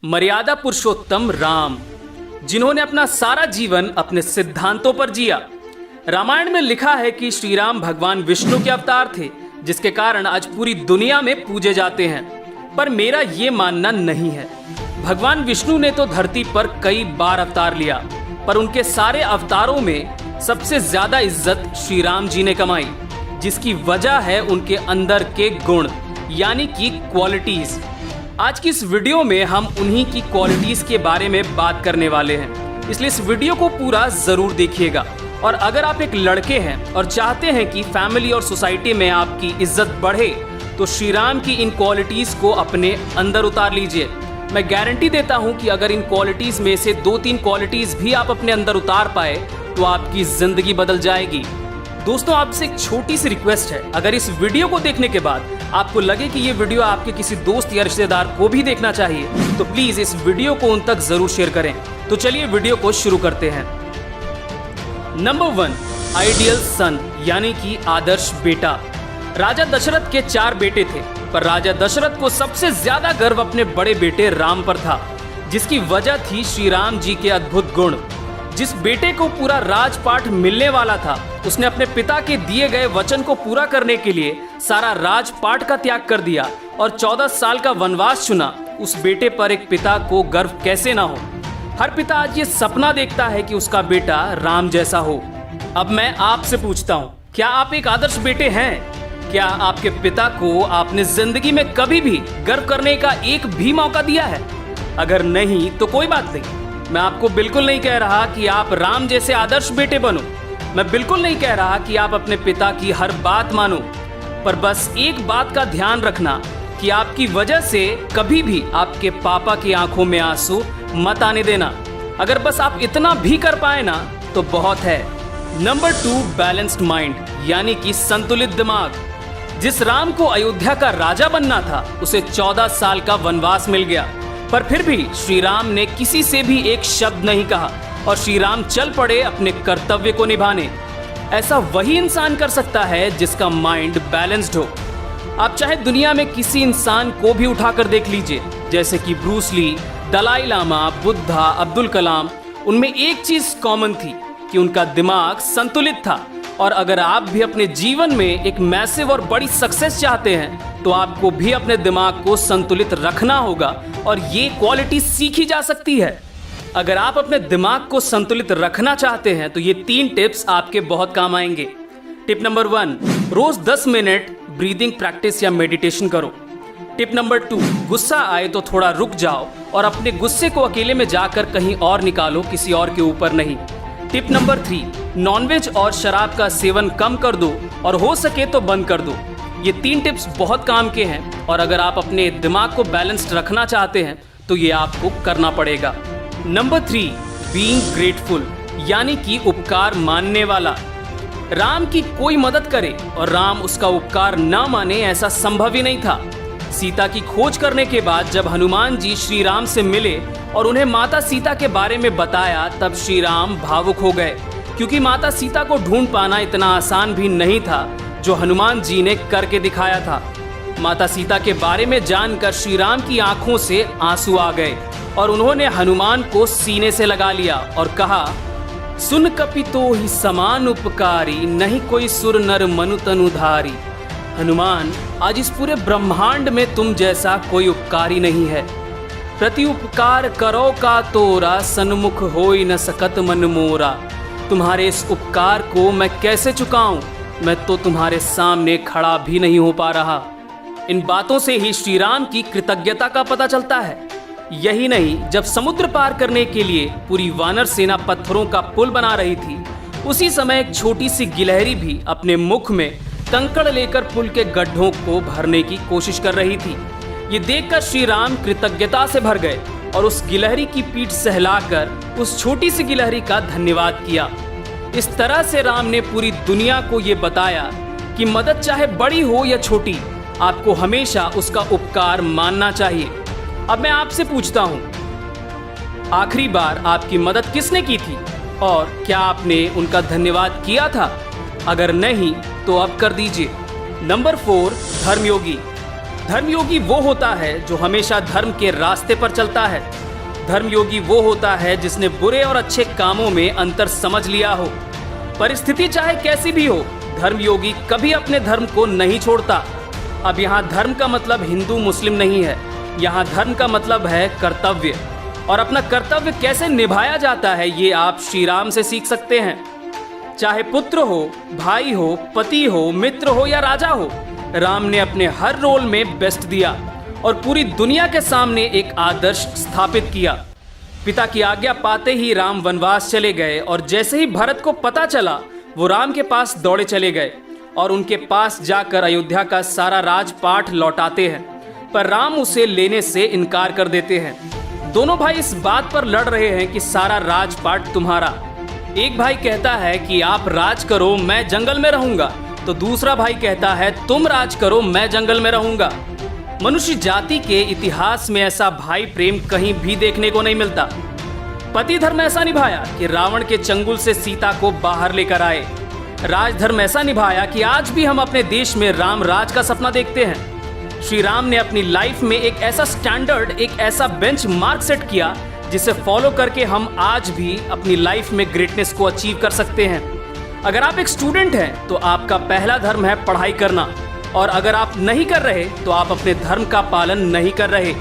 मर्यादा पुरुषोत्तम राम, जिन्होंने अपना सारा जीवन अपने सिद्धांतों पर जिया। रामायण में लिखा है कि श्री राम भगवान विष्णु के अवतार थे, जिसके कारण आज पूरी दुनिया में पूजे जाते हैं। पर मेरा ये मानना नहीं है। भगवान विष्णु ने तो धरती पर कई बार अवतार लिया, पर उनके सारे अवतारों में सबसे ज्यादा इज्जत श्री राम जी ने कमाई, जिसकी वजह है उनके अंदर के गुण, यानी कि क्वालिटीज। आज की इस वीडियो में हम उन्हीं की क्वालिटीज के बारे में बात करने वाले हैं, इसलिए इस वीडियो को पूरा जरूर देखिएगा। और अगर आप एक लड़के हैं और चाहते हैं कि फैमिली और सोसाइटी में आपकी इज्जत बढ़े, तो श्री राम की इन क्वालिटीज को अपने अंदर उतार लीजिए। मैं गारंटी देता हूं कि अगर इन क्वालिटीज में से 2-3 क्वालिटीज भी आप अपने अंदर उतार पाए तो आपकी जिंदगी बदल जाएगी। दोस्तों, आपसे एक छोटी सी रिक्वेस्ट है, अगर इस वीडियो को देखने के बाद आपको लगे कि ये वीडियो आपके किसी दोस्त या रिश्तेदार को भी देखना चाहिए, तो प्लीज इस वीडियो को उन तक जरूर शेयर करें। तो चलिए वीडियो को शुरू करते हैं। नंबर 1, आइडियल सन, यानी कि आदर्श बेटा। राजा दशरथ के 4 बेटे थे, पर राजा दशरथ को सबसे ज्यादा गर्व अपने बड़े बेटे राम पर था, जिसकी वजह थी श्री राम जी के अद्भुत गुण। जिस बेटे को पूरा राजपाट मिलने वाला था, उसने अपने पिता के दिए गए वचन को पूरा करने के लिए सारा राजपाट का त्याग कर दिया और 14 साल का वनवास चुना। उस बेटे पर एक पिता को गर्व कैसे ना हो। हर पिता आज ये सपना देखता है कि उसका बेटा राम जैसा हो। अब मैं आपसे पूछता हूँ, क्या आप एक आदर्श बेटे हैं? क्या आपके पिता को आपने जिंदगी में कभी भी गर्व करने का एक भी मौका दिया है? अगर नहीं तो कोई बात नहीं। मैं आपको बिल्कुल नहीं कह रहा कि आप राम जैसे आदर्श बेटे बनो। मैं बिल्कुल नहीं कह रहा कि आप अपने पिता की हर बात मानो, पर बस एक बात का ध्यान रखना कि आपकी वजह से कभी भी आपके पापा की आंखों में आंसू मत आने देना। अगर बस आप इतना भी कर पाए ना तो बहुत है। नंबर 2, बैलेंस्ड माइंड, यानी कि संतुलित दिमाग। जिस राम को अयोध्या का राजा बनना था, उसे 14 साल का वनवास मिल गया, पर फिर भी श्री राम ने किसी से भी एक शब्द नहीं कहा और श्री राम चल पड़े अपने कर्तव्य को निभाने। ऐसा वही इंसान कर सकता है जिसका माइंड बैलेंस्ड हो। आप चाहे दुनिया में किसी इंसान को भी उठाकर देख लीजिए, जैसे कि ब्रूस ली, दलाई लामा, बुद्धा, अब्दुल कलाम, उनमें एक चीज कॉमन थी कि उनका दिमाग संतुलित था। और अगर आप भी अपने जीवन में एक मैसिव और बड़ी सक्सेस चाहते हैं, तो आपको भी अपने दिमाग को संतुलित रखना होगा और ये क्वालिटी सीखी जा सकती है। अगर आप अपने दिमाग को संतुलित रखना चाहते हैं तो ये 3 टिप्स आपके बहुत काम आएंगे। टिप नंबर 1, रोज 10 मिनट ब्रीदिंग प्रैक्टिस या मेडिटेशन करो। टिप नंबर 2, गुस्सा आए तो थोड़ा रुक जाओ और अपने गुस्से को अकेले में जाकर कहीं और निकालो, किसी और के ऊपर नहीं। टिप नंबर 3, नॉनवेज और शराब का सेवन कम कर दो और हो सके तो बंद कर दो। ये 3 टिप्स बहुत काम के हैं और अगर आप अपने दिमाग को बैलेंस्ड रखना चाहते हैं तो ये आपको करना पड़ेगा। नंबर 3, बीइंग ग्रेटफुल, यानी कि उपकार मानने वाला। राम की कोई मदद करे और राम उसका उपकार ना माने, ऐसा संभव ही नहीं था। सीता की खोज करने के बाद जब हनुमान जी श्री राम से मिले और उन्हें माता सीता के बारे में बताया, तब श्री राम भावुक हो गए, क्योंकि माता सीता को ढूंढ पाना इतना आसान भी नहीं था जो हनुमान जी ने करके दिखाया था। माता सीता के बारे में जानकर श्री राम की आंखों से आंसू आ गए और उन्होंने हनुमान को सीने से लगा लिया और कहा, सुन कपितो ही समान उपकारी, नहीं कोई सुर नर मनु तनुधारी। हनुमान, आज इस पूरे ब्रह्मांड में तुम जैसा कोई उपकारी नहीं है। प्रति उपकार करो का तोरा, सन्मुख होई न सकत मन मोरा। तुम्हारे इस उपकार को मैं कैसे चुकाऊं? मैं तो तुम्हारे सामने खड़ा भी नहीं हो पा रहा। इन बातों से ही श्री राम की कृतज्ञता का पता चलता है। यही नहीं, जब समुद्र पार करने के लिए पूरी वानर सेना पत्थरों का पुल बना रही थी, उसी समय एक छोटी सी गिलहरी भी अपने मुख में कंकड़ लेकर पुल के गड्ढों को भरने की कोशिश कर रही थी। ये देखकर श्री राम कृतज्ञता से भर गए और उस गिलहरी की पीठ सहलाकर उस छोटी सी गिलहरी का धन्यवाद किया। इस तरह से राम ने पूरी दुनिया को ये बताया कि मदद चाहे बड़ी हो या छोटी, आपको हमेशा उसका उपकार मानना चाहिए। अब मैं आपसे पूछता हूँ, आखिरी बार आपकी मदद किसने की थी और क्या आपने उनका धन्यवाद किया था? अगर नहीं तो अब कर दीजिए। नंबर 4, धर्मयोगी। धर्मयोगी वो होता है जो हमेशा धर्म के रास्ते पर चलता है। धर्मयोगी वो होता है जिसने बुरे और अच्छे कामों में अंतर समझ लिया हो। परिस्थिति चाहे कैसी भी हो, धर्मयोगी कभी अपने धर्म को नहीं छोड़ता। अब यहाँ धर्म का मतलब हिंदू मुस्लिम नहीं है, यहाँ धर्म का मतलब है कर्तव्य। और अपना कर्तव्य कैसे निभाया जाता है ये आप श्री राम से सीख सकते हैं। चाहे पुत्र हो, भाई हो, पति हो, मित्र हो या राजा हो, राम ने अपने हर रोल में बेस्ट दिया और पूरी दुनिया के सामने एक आदर्श स्थापित किया। पिता की आज्ञा पाते ही राम वनवास चले गए और जैसे ही भरत को पता चला वो राम के पास दौड़े चले गए और उनके पास जाकर अयोध्या का सारा राजपाट लौटाते हैं, पर राम उसे लेने से इनकार कर देते हैं। दोनों भाई इस बात पर लड़ रहे हैं कि सारा राजपाट तुम्हारा। एक भाई कहता है कि आप राज करो, मैं जंगल में रहूंगा, तो दूसरा भाई कहता है तुम राज करो, मैं जंगल में रहूंगा। मनुष्य जाति के इतिहास में ऐसा भाई प्रेम कहीं भी देखने को नहीं मिलता। पति धर्म ऐसा निभाया कि रावण के चंगुल से सीता को बाहर लेकर आए। राजधर्म ऐसा निभाया कि आज भी हम अपने देश में राम राज का सपना देखते हैं। श्री राम ने अपनी लाइफ में एक ऐसा स्टैंडर्ड, एक ऐसा बेंच मार्क सेट किया जिसे फॉलो करके हम आज भी अपनी लाइफ में ग्रेटनेस को अचीव कर सकते हैं। अगर आप एक स्टूडेंट हैं तो आपका पहला धर्म है पढ़ाई करना, और अगर आप नहीं कर रहे तो आप अपने धर्म का पालन नहीं कर रहे।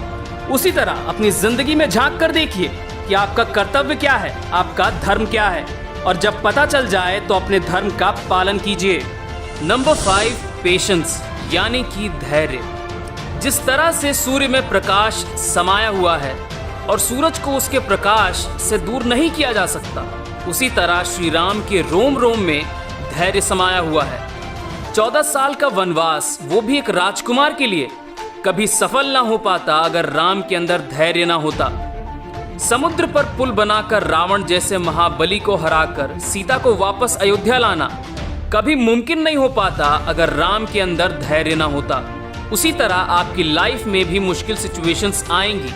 उसी तरह अपनी जिंदगी में झांक कर देखिए कि आपका कर्तव्य क्या है, आपका धर्म क्या है, और जब पता चल जाए तो अपने धर्म का पालन कीजिए। नंबर 5, पेशेंस यानी कि धैर्य। जिस तरह से सूर्य में प्रकाश समाया हुआ है और सूरज को उसके प्रकाश से दूर नहीं किया जा सकता, उसी तरह श्री राम के रोम रोम में धैर्य समाया हुआ है। 14 साल का वनवास, वो भी एक राजकुमार के लिए, कभी सफल ना हो पाता अगर राम के अंदर धैर्य ना होता। समुद्र पर पुल बनाकर रावण जैसे महाबली को हराकर सीता को वापस अयोध्या लाना कभी मुमकिन नहीं हो पाता अगर राम के अंदर धैर्य ना होता। उसी तरह आपकी लाइफ में भी मुश्किल सिचुएशंस आएंगी,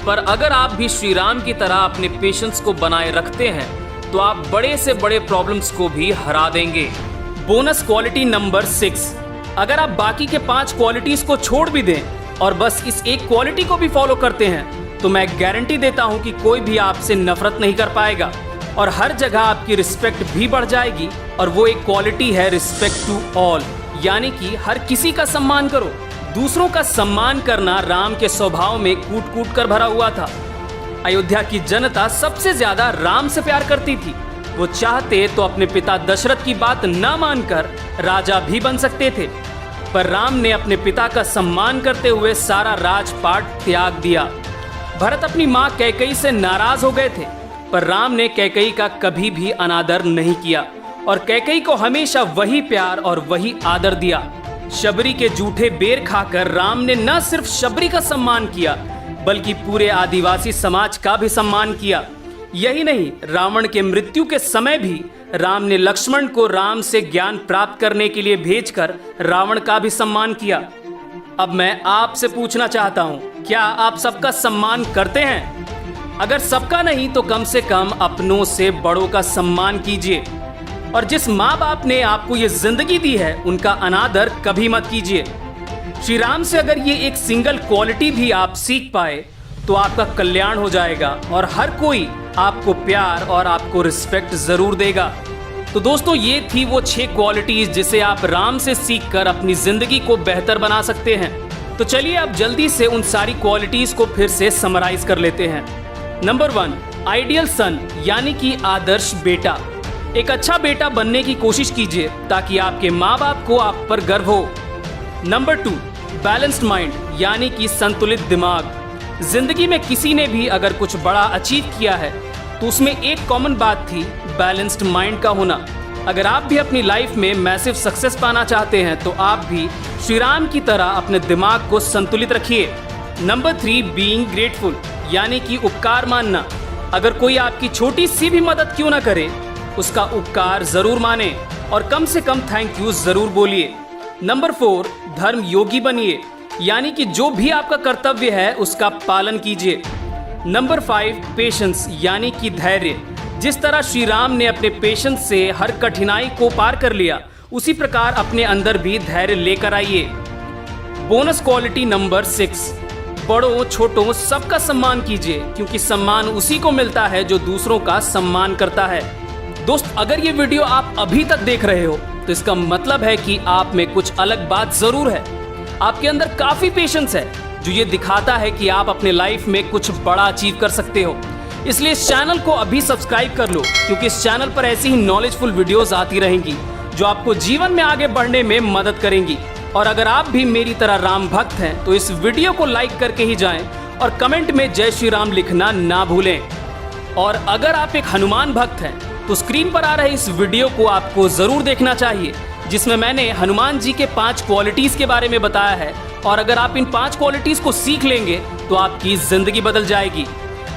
पर अगर आप भी श्री राम की तरह अपने पेशेंस को बनाए रखते हैं तो आप बड़े से बड़े प्रॉब्लम्स को भी हरा देंगे। बोनस क्वालिटी नंबर 6, अगर आप बाकी के 5 क्वालिटीज को छोड़ भी दें और बस इस एक क्वालिटी को भी फॉलो करते हैं तो मैं गारंटी देता हूं कि कोई भी आपसे नफरत नहीं कर पाएगा और हर जगह आपकी रिस्पेक्ट भी बढ़ जाएगी। और वो एक क्वालिटी है रिस्पेक्ट टू ऑल, यानी कि हर किसी का सम्मान करो। दूसरों का सम्मान करना राम के स्वभाव में कूट कूट कर भरा हुआ था। अयोध्या की जनता सबसे ज्यादा राम से प्यार करती थी। वो चाहते तो अपने पिता दशरथ की बात ना मानकर राजा भी बन सकते थे, पर राम ने अपने पिता का सम्मान करते हुए सारा राजपाट त्याग दिया। भरत अपनी माँ कैकेयी से नाराज हो गए थे, पर राम ने कैकेयी का कभी भी अनादर नहीं किया और कैकेयी को हमेशा वही प्यार और वही आदर दिया। शबरी के जूठे बेर खाकर राम ने न सिर्फ शबरी का सम्मान किया बल्कि पूरे आदिवासी समाज का भी सम्मान किया। यही नहीं, रावण के मृत्यु के समय भी राम ने लक्ष्मण को राम से ज्ञान प्राप्त करने के लिए भेजकर रावण का भी सम्मान किया। अब मैं आपसे पूछना चाहता हूं, क्या आप सबका सम्मान करते हैं? अगर सबका नहीं तो कम से कम अपनों से बड़ों का सम्मान कीजिए। और जिस माँ बाप ने आपको ये जिंदगी दी है उनका अनादर कभी मत कीजिए। श्री राम से अगर ये एक सिंगल क्वालिटी भी आप सीख पाए तो आपका कल्याण हो जाएगा और हर कोई आपको प्यार और आपको रिस्पेक्ट जरूर देगा। तो दोस्तों, ये थी वो 6 क्वालिटीज जिसे आप राम से सीखकर अपनी जिंदगी को बेहतर बना सकते हैं। तो चलिए अब जल्दी से उन सारी क्वालिटीज को फिर से समराइज कर लेते हैं। नंबर 1, आइडियल सन यानी कि आदर्श बेटा। एक अच्छा बेटा बनने की कोशिश कीजिए ताकि आपके माँ बाप को आप पर गर्व हो। नंबर 2, बैलेंस्ड माइंड यानी कि संतुलित दिमाग। जिंदगी में किसी ने भी अगर कुछ बड़ा अचीव किया है तो उसमें एक कॉमन बात थी, बैलेंस्ड माइंड का होना। अगर आप भी अपनी लाइफ में मैसिव सक्सेस पाना चाहते हैं तो आप भी श्री राम की तरह अपने दिमाग को संतुलित रखिए। नंबर 3, बीइंग ग्रेटफुल यानी कि उपकार मानना। अगर कोई आपकी छोटी सी भी मदद क्यों ना करे, उसका उपकार जरूर माने और कम से कम थैंक यू जरूर बोलिए। नंबर 4, धर्म योगी बनिए यानी कि जो भी आपका कर्तव्य है उसका पालन कीजिए। नंबर 5, पेशेंस यानी कि धैर्य। जिस तरह श्री राम ने अपने पेशेंस से हर कठिनाई को पार कर लिया, उसी प्रकार अपने अंदर भी धैर्य लेकर आइए। बोनस क्वालिटी नंबर 6, बड़ों छोटों सबका सम्मान कीजिए, क्योंकि सम्मान उसी को मिलता है जो दूसरों का सम्मान करता है। दोस्त, अगर ये वीडियो आप अभी तक देख रहे हो तो इसका मतलब है कि आप में कुछ अलग बात जरूर है। आपके अंदर काफी पेशेंस है जो ये दिखाता है कि आप अपने लाइफ में कुछ बड़ा अचीव कर सकते हो। इसलिए इस चैनल को अभी सब्सक्राइब कर लो, क्योंकि इस चैनल पर ऐसी ही नॉलेजफुल वीडियोस आती रहेंगी जो आपको जीवन में आगे बढ़ने में मदद करेंगी। और अगर आप भी मेरी तरह राम भक्त हैं तो इस वीडियो को लाइक करके ही जाएं और कमेंट में जय श्री राम लिखना ना भूलें। और अगर आप एक हनुमान भक्त हैं तो स्क्रीन पर आ रहे इस वीडियो को आपको जरूर देखना चाहिए, जिसमें मैंने हनुमान जी के 5 क्वालिटीज के बारे में बताया है। और अगर आप इन 5 क्वालिटीज को सीख लेंगे तो आपकी जिंदगी बदल जाएगी।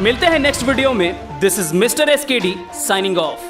मिलते हैं नेक्स्ट वीडियो में। This is mister SKD signing off.